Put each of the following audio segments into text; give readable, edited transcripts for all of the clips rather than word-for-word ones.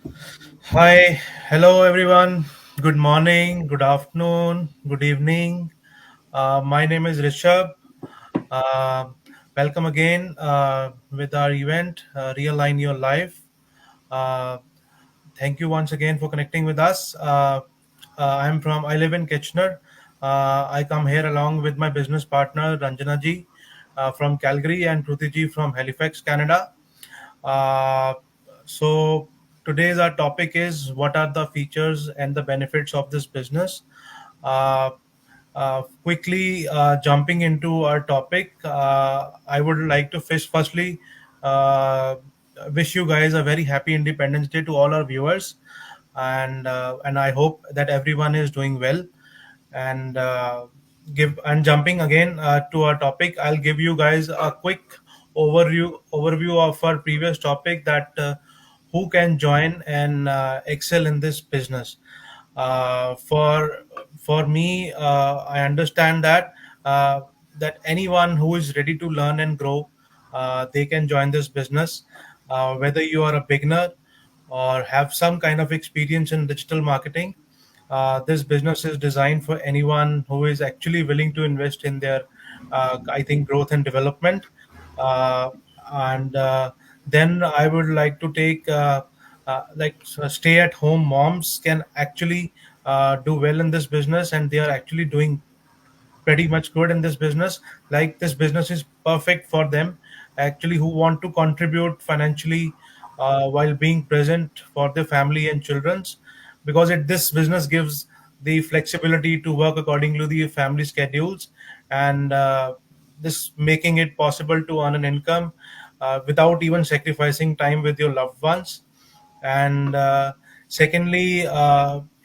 Hi, hello everyone. Good morning, good afternoon, good evening. My name is Rishabh. Uh, Welcome again with our event, Realign Your Life. Uh, Thank you once again for connecting with us. I live in Kitchener. I come here along with my business partner Ranjana ji from Calgary and Kruti ji from Halifax, Canada. Uh, so today's our topic is what are the features and the benefits of this business. Uh, Quickly jumping into our topic, I would like to firstly uh, wish you guys a very happy Independence Day to all our viewers, and I hope that everyone is doing well. And give and jumping again to our topic, I'll give you guys a quick overview of our previous topic that who can join and excel in this business. For me, I understand uh, that anyone who is ready to learn and grow, they can join this business. Whether you are a beginner or have some kind of experience in digital marketing, this business is designed for anyone who is actually willing to invest in their, I think, growth and development. Uh, and Then I would like to take stay at home moms can actually do well in this business, and they are actually doing pretty much good in this business. Like, this business is perfect for them actually who want to contribute financially while being present for their family and children's, because this business gives the flexibility to work according to the family schedules, and this making it possible to earn an income without even sacrificing time with your loved ones. And secondly,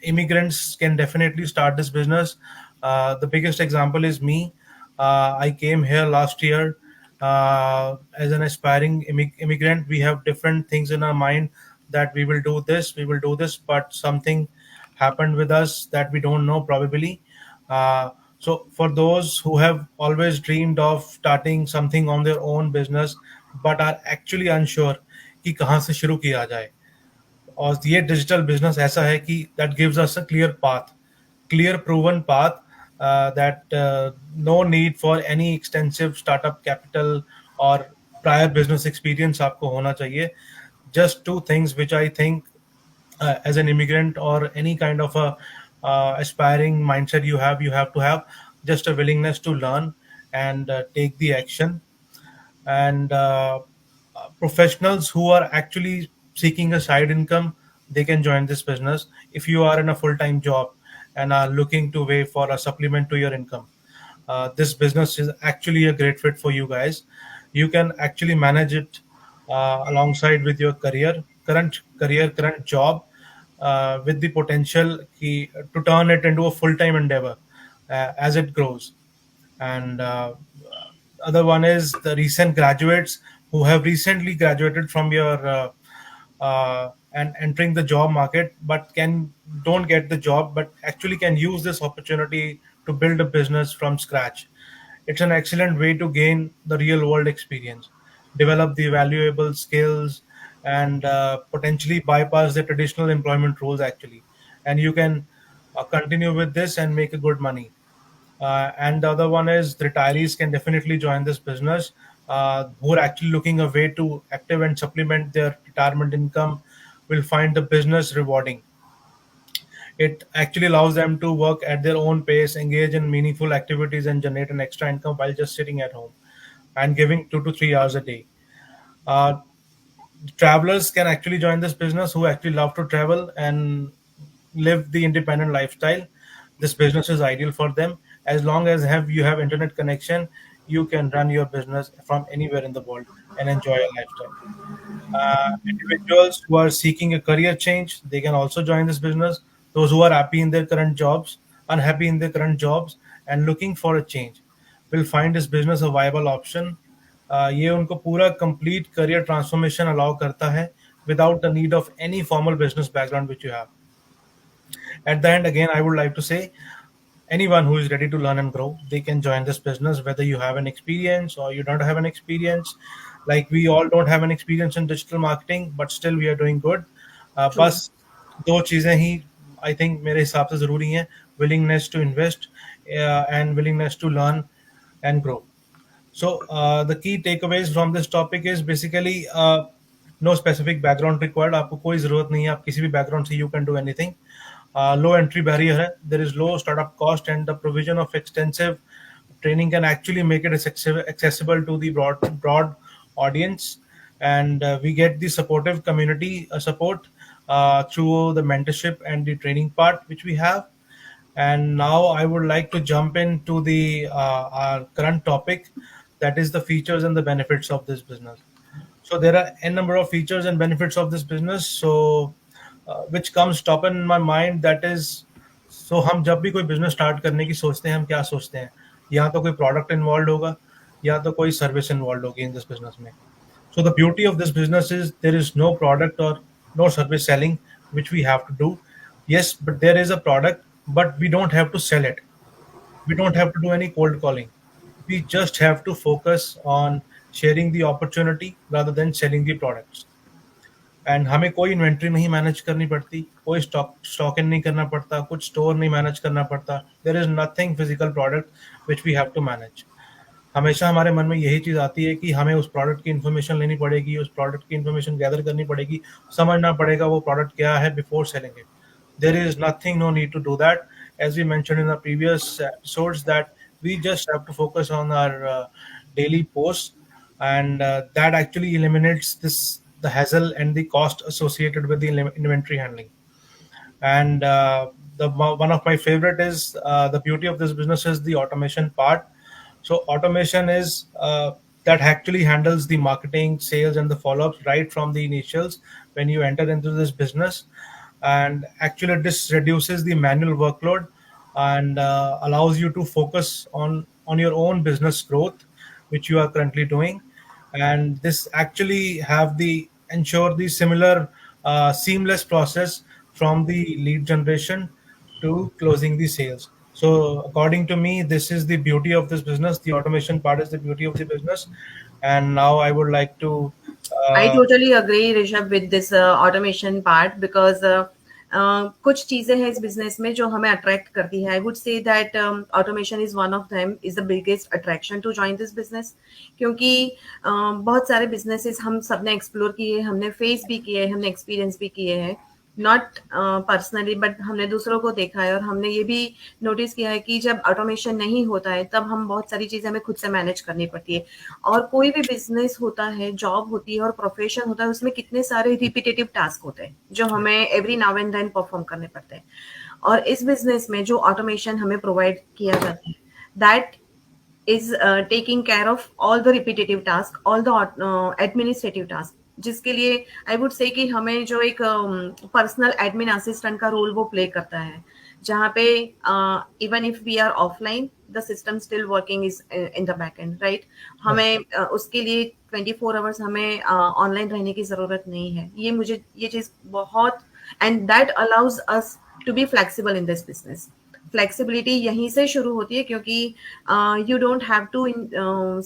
immigrants can definitely start this business. The biggest example is me. I came here last year as an aspiring immigrant. We have different things in our mind that we will do this, but something happened with us that we don't know probably. So for those who have always dreamed of starting something on their own business but are actually unsure कि कहाँ से शुरू किया जाए, और ये digital business ऐसा है कि that gives us a clear proven path, that no need for any extensive startup capital और प्रायर बिजनेस एक्सपीरियंस आपको होना चाहिए. Just two things which I think, as an immigrant or any kind of a aspiring mindset you have to have just a willingness to learn and take the action. And professionals who are actually seeking a side income, they can join this business. If you are in a full-time job and are looking to way for a supplement to your income, this business is actually a great fit for you guys. You can actually manage it alongside with your current job, with the potential to turn it into a full-time endeavor as it grows. And other one is the recent graduates who have recently graduated from your and entering the job market, but can don't get the job, but actually can use this opportunity to build a business from scratch. It's an excellent way to gain the real world experience, develop the valuable skills, and potentially bypass the traditional employment rules actually. And you can continue with this and make a good money. And the other one is retirees can definitely join this business, who are actually looking a way to active and supplement their retirement income, will find the business rewarding. It actually allows them to work at their own pace, engage in meaningful activities, and generate an extra income while just sitting at home and giving 2 to 3 hours a day. Uh, Travelers can actually join this business who actually love to travel and live the independent lifestyle. This business is ideal for them. As long as you have internet connection, you can run your business from anywhere in the world and enjoy your lifestyle. Individuals who are seeking a career change, they can also join this business. Those who are unhappy in their current jobs, and looking for a change, will find this business a viable option. ये उनको पूरा complete career transformation allow करता है without the need of any formal business background which you have. At the end, again, I would like to say anyone who is ready to learn and grow, they can join this business, whether you have an experience or you don't have an experience. Like, we all don't have an experience in digital marketing, but still we are doing good. True. बस दो चीज़ें ही I think मेरे हिसाब से ज़रूरी हैं, willingness to invest and willingness to learn and grow. So the key takeaways from this topic is basically no specific background required. आपको कोई ज़रूरत नहीं है, आप किसी भी background से you can do anything. Low entry barrier है, there is low startup cost and the provision of extensive training can actually make it accessible to the broad audience. And we get the supportive community support through the mentorship and the training part which we have. And now I would like to jump into the our current topic, that is the features and the benefits of this business. So there are n number of features and benefits of this business. So which comes top in my mind, that is, so हम जब भी कोई business start करने की सोचते हैं, हम क्या सोचते हैं, या तो कोई प्रोडक्ट इन्वॉल्व होगा या तो कोई सर्विस इन्वॉल्व होगी इन दिस बिजनेस में. So the beauty of this business is there is no product or no service selling which we have to do. Yes, but there is a product, but we don't have to sell it. We don't have to do any cold calling. We just have to focus on sharing the opportunity rather than selling the products. And हमें कोई inventory नहीं manage करनी पड़ती, कोई stock in नहीं करना पड़ता, कुछ स्टोर नहीं मैनेज करना पड़ता. There is nothing physical product which we have to manage. हमेशा हमारे मन में यही चीज़ आती है कि हमें उस प्रोडक्ट की इन्फॉर्मेशन लेनी पड़ेगी, उस प्रोडक्ट की इन्फॉर्मेशन गैदर करनी पड़ेगी, समझना पड़ेगा वो प्रोडक्ट क्या है before selling it. There is nothing, no need to do that. As we mentioned in the previous episodes, that we just have to focus on our daily posts, and that actually eliminates this the hassle and the cost associated with the inventory handling. And the one of my favorite is the beauty of this business is the automation part. So automation is that actually handles the marketing, sales, and the follow-ups right from the initials when you enter into this business. And actually this reduces the manual workload and allows you to focus on your own business growth which you are currently doing. And this actually have the ensure the similar seamless process from the lead generation to closing the sales. So according to me, this is the beauty of this business. The automation part is the beauty of the business. And now I would like to I uh, totally agree, Rishabh, with this automation part because कुछ चीजें हैं इस business में जो हमें attract करती है. I would say that automation is one of them, is the biggest attraction to join this business. क्योंकि बहुत सारे बिजनेसेस हम सबने एक्सप्लोर किए, हमने फेस भी किए, हमने एक्सपीरियंस भी किए हैं, नॉट पर्सनली बट हमने दूसरों को देखा है और हमने ये भी नोटिस किया है कि जब ऑटोमेशन नहीं होता है तब हम बहुत सारी चीजें हमें खुद से मैनेज करनी पड़ती है. और कोई भी बिजनेस होता है, जॉब होती है और प्रोफेशन होता है, उसमें कितने सारे रिपीटेटिव टास्क होते हैं जो हमें every now and then perform करने पड़ते हैं. और इस बिजनेस में जो ऑटोमेशन हमें प्रोवाइड किया जाता है, that is taking care of all the repetitive task, all the administrative task, जिसके लिए आई वुड से कि हमें जो एक पर्सनल एडमिन असिस्टेंट का रोल वो प्ले करता है, जहाँ पे even if we are offline the system still working is in the back end, right. हमें उसके लिए 24 आवर्स हमें ऑनलाइन रहने की जरूरत नहीं है. मुझे ये चीज बहुत, and that allows us to be flexible in this business. Flexibility यहीं से शुरू होती है क्योंकि you don't have to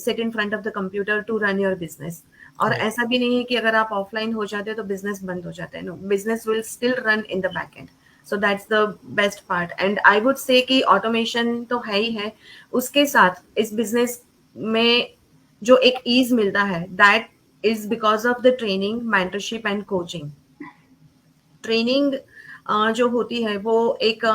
sit in front of the computer to run your business. और ऐसा भी नहीं है कि अगर आप ऑफलाइन हो जाते हो तो बिजनेस बंद हो जाता है. No, business will still run in the back end. So that's the best part. And I would say कि ऑटोमेशन तो है ही है, उसके साथ इस बिजनेस में जो एक ईज मिलता है, that is because of the training, mentorship and coaching. Training जो होती है वो एक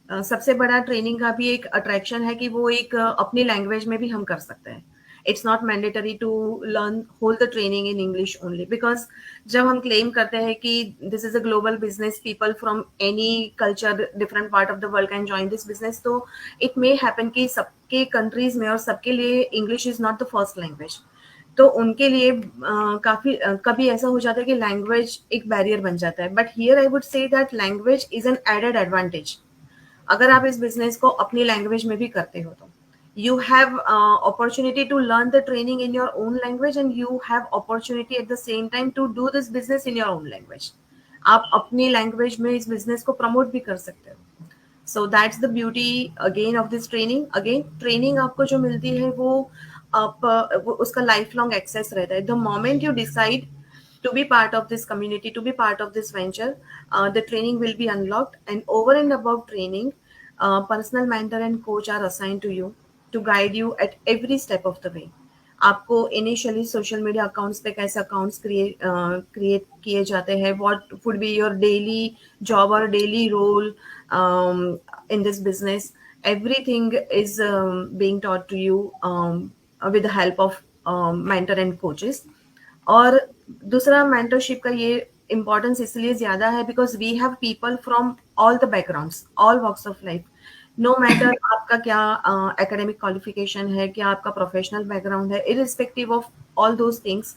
सबसे बड़ा ट्रेनिंग का भी एक अट्रैक्शन है कि वो एक अपनी लैंग्वेज में भी हम कर सकते हैं. It's not mandatory to learn whole the training in English only, because जब हम क्लेम करते हैं कि this is a global business, people from any culture, different part of the world can join this business, तो it may happen कि सबके countries में और सबके लिए English is not the first language. तो उनके लिए काफी कभी ऐसा हो जाता है कि लैंग्वेज एक बैरियर बन जाता है. But here I would say that language is an added advantage. अगर आप इस बिजनेस को अपनी लैंग्वेज में भी करते हो तो you have opportunity to learn the training in your own language and you have opportunity at the same time to do this business in your own language. आप अपनी लैंग्वेज में इस बिजनेस को प्रमोट भी कर सकते हो. सो that's the beauty again of this training. Again training आपको जो मिलती है वो आप उसका लाइफ लॉन्ग एक्सेस रहता है. The moment you decide to be part of this community, to be part of this venture. The training will be unlocked, and over and above training, personal mentor and coach are assigned to you to guide you at every step of the way. आपको initially social media accounts पे कैसे accounts create किए जाते हैं, what would be your daily job और daily role in this business, everything is being taught to you with the help of mentor and coaches. और दूसरा mentorship का ये इम्पोर्टेंस इसलिए ज्यादा है because we have people from all the backgrounds, all walks of life, no matter आपका क्या academic qualification है, क्या आपका प्रोफेशनल बैकग्राउंड है, irrespective of all those things,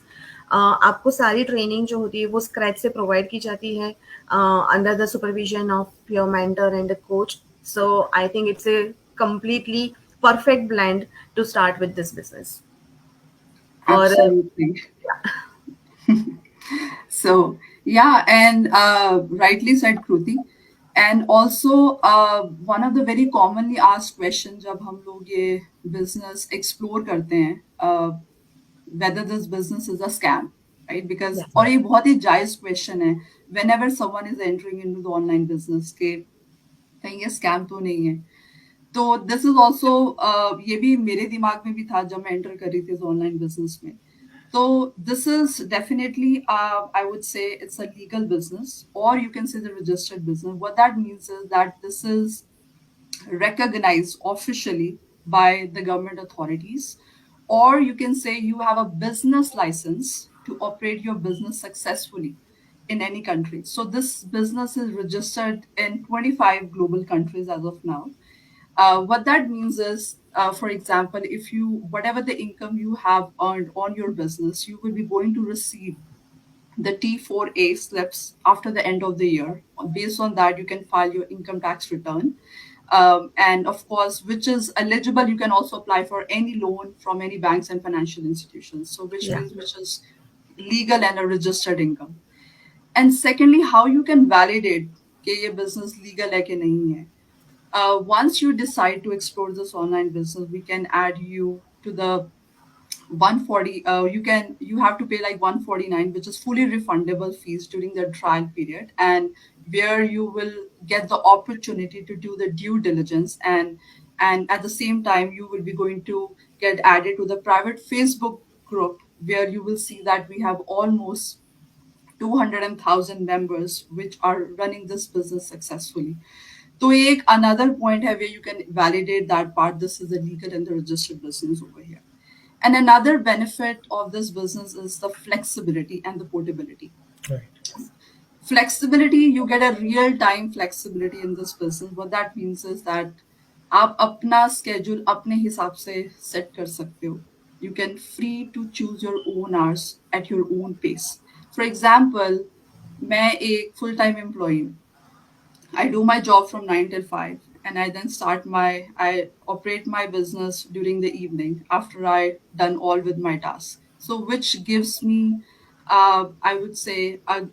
आपको सारी ट्रेनिंग जो होती है वो स्क्रैच से प्रोवाइड की जाती है under the supervision of your mentor and the coach. So I think it's a completely perfect blend to start with this business. Or Absolutely. So yeah, and rightly said, Kruti. And also one of the very commonly asked questions जब हम लोग ये business explore करते हैं, whether this business is a scam, right? Because Yeah. और ये बहुत ही जायज question है whenever someone is entering into the online business के कहीं ये scam तो नहीं है. तो दिस इज ऑल्सो ये भी मेरे दिमाग में भी था जब मैं एंटर कर रही थी ऑनलाइन बिजनेस में. तो this is definitely I would say it's a legal business और you can say the registered business. What that means is that this is recognized officially by the government authorities, or you can say you have a business license to operate your business successfully in any country. So this business is registered in 25 global countries as of now. What that means is, for example, if you, whatever the income you have earned on your business, you will be going to receive the T4A slips after the end of the year. Based on that, you can file your income tax return. And of course, which is eligible, you can also apply for any loan from any banks and financial institutions. So which Yeah. means which is legal and a registered income. And secondly, how you can validate कि ये business legal है कि नहीं है. Once you decide to explore this online business, we can add you to the 140. You have to pay like 149, which is fully refundable fees during the trial period, and where you will get the opportunity to do the due diligence, and at the same time you will be going to get added to the private Facebook group where you will see that we have almost 200,000 members which are running this business successfully. So एक another point है where you can validate that part. This is a legal and the registered business over here. And another benefit of this business is the flexibility and the portability. Right. Flexibility, you get a real-time flexibility in this business. What that means is that आप अपना schedule अपने हिसाब से set कर सकते हो. You can free to choose your own hours at your own pace. For example, मैं एक full-time employee हूँ. I do my job from 9 till 5, and I then I operate my business during the evening after I done all with my tasks. So which gives me, I would say, a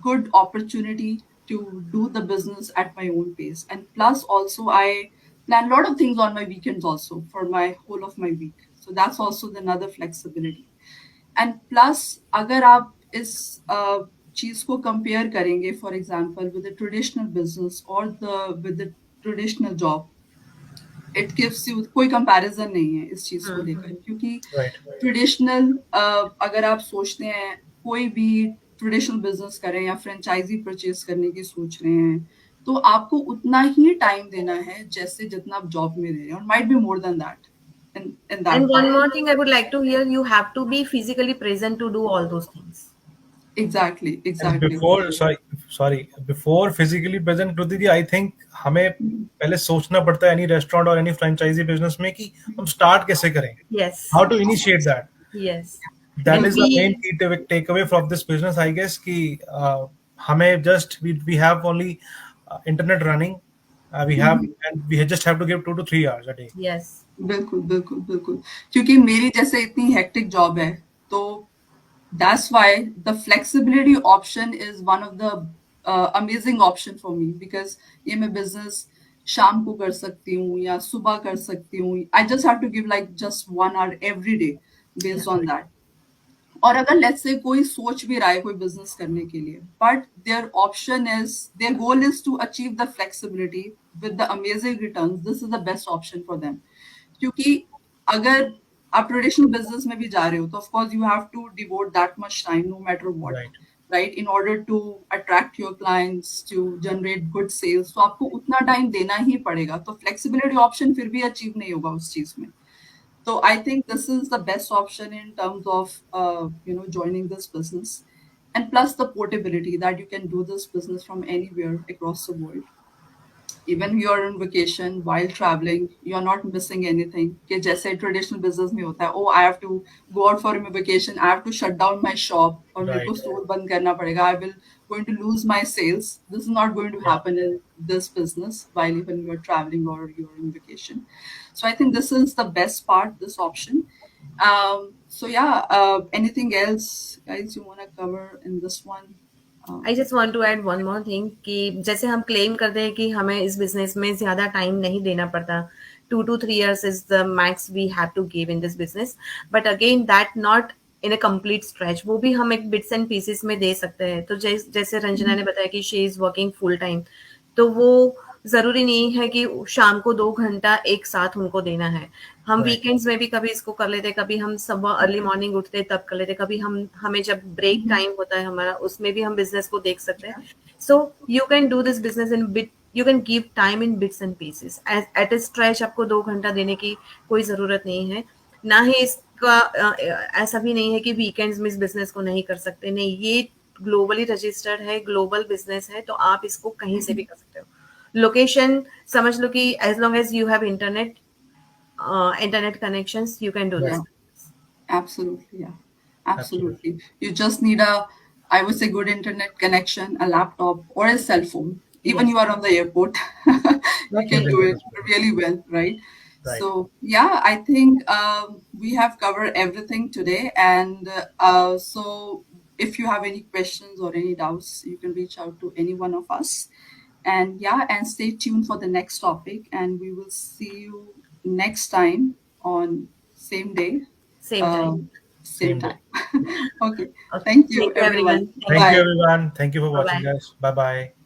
good opportunity to do the business at my own pace. And plus also I plan a lot of things on my weekends also for my whole of my week. So that's also another flexibility. And plus अगर आप इस चीज को compare करेंगे for example with the traditional business और with the traditional job, it gives you, कोई comparison नहीं है इस चीज को लेकर. क्योंकि Right. ट्रेडिशनल अगर आप सोचते हैं कोई भी ट्रेडिशनल बिजनेस करें या फ्रेंचाइजी परचेज करने की सोच रहे हैं, तो आपको उतना ही टाइम देना है जैसे जितना आप जॉब में दे रहे हैं, और might be more than that. in that And one part. more thing I would like to hear, you have to be physically present to do all those things. Exactly. And before physically present, Kruti ji, I think हमें पहले सोचना पड़ता है any restaurant और any franchisee business में कि हम start कैसे करें. Yes. How to initiate that. Yes. That And is the we- main key takeaway from this business, I guess. कि हमें just we have only internet running. We have and we just have to give 2 to 3 hours a day. Yes. बिल्कुल बिल्कुल बिल्कुल. क्योंकि मेरी जैसे इतनी hectic job है, तो that's why the flexibility option is one of the amazing option for me, because ये मैं business शाम को कर सकती हूँ या सुबह कर सकती हूँ. I just have to give like just 1 hour every day based on that. और अगर लेट्स से कोई सोच भी रहा है कोई बिजनेस करने के लिए, but their goal is to achieve the flexibility with the amazing returns, this is the best option for them. क्योंकि अगर आप ट्रेडिशनल बिजनेस में भी जा रहे हो तो of course you have to devote that much time no matter what, Right. Right, in order to attract your clients, to generate good sales, तो आपको उतना टाइम देना ही पड़ेगा. तो फ्लेक्सिबिलिटी ऑप्शन फिर भी अचीव नहीं होगा उस चीज में. So I think this is the best option in terms of joining this business, and plus the portability that you can do this business from anywhere across the world. Even you're on vacation while traveling, you're not missing anything. कि जैसे traditional business में होता है, oh I have to go out for a vacation, I have to shut down my shop और मेरे को Right. store बंद करना पड़ेगा, I will going to lose my sales. This is not going to Yeah. happen in this business while even you're traveling or you're on vacation. So I think this is the best part, this option. So yeah, anything else guys you want to cover in this one? I just want to add one more thing कि जैसे हम claim करते हैं कि हमें इस business में ज्यादा टाइम नहीं देना पड़ता, 2 to 3 years is the max we have to give in this business, but again that not in a complete stretch, वो भी हम एक बिट्स एंड पीसेस में दे सकते हैं. तो जैसे रंजना ने बताया कि she is working full time, तो वो जरूरी नहीं है कि शाम को 2 घंटा एक साथ उनको देना है. हम Right. वीकेंड्स में भी कभी इसको कर लेते, कभी हम सुबह अर्ली मॉर्निंग उठते तब कर लेते, कभी हमें जब ब्रेक टाइम होता है हमारा उसमें भी हम बिजनेस को देख सकते हैं. So you can do this business in bit, you can give time in bits and pieces. At a stretch आपको 2 घंटा देने की कोई जरूरत नहीं है. ना ही इसका ऐसा भी नहीं है कि वीकेंड्स में इस बिजनेस को नहीं कर सकते. नहीं, ये ग्लोबली रजिस्टर्ड है, ग्लोबल बिजनेस है, तो आप इसको कहीं से भी कर सकते हो. लोकेशन समझ लो कि as long as you have internet connections, you can do Right. this. Absolutely, yeah. Absolutely. You just need I would say, good internet connection, a laptop, or a cell phone. Even Yes. you are on the airport, you can do it really well, right? Right. So, yeah, I think we have covered everything today. And so, if you have any questions or any doubts, you can reach out to any one of us. And yeah, and stay tuned for the next topic. And we will see you next time on same day. Same time. Same Same day. time. Okay. Okay. Thank you, Thank you, everyone. everyone. Thank Bye. you, everyone. Thank you for Bye-bye. watching us. Bye bye.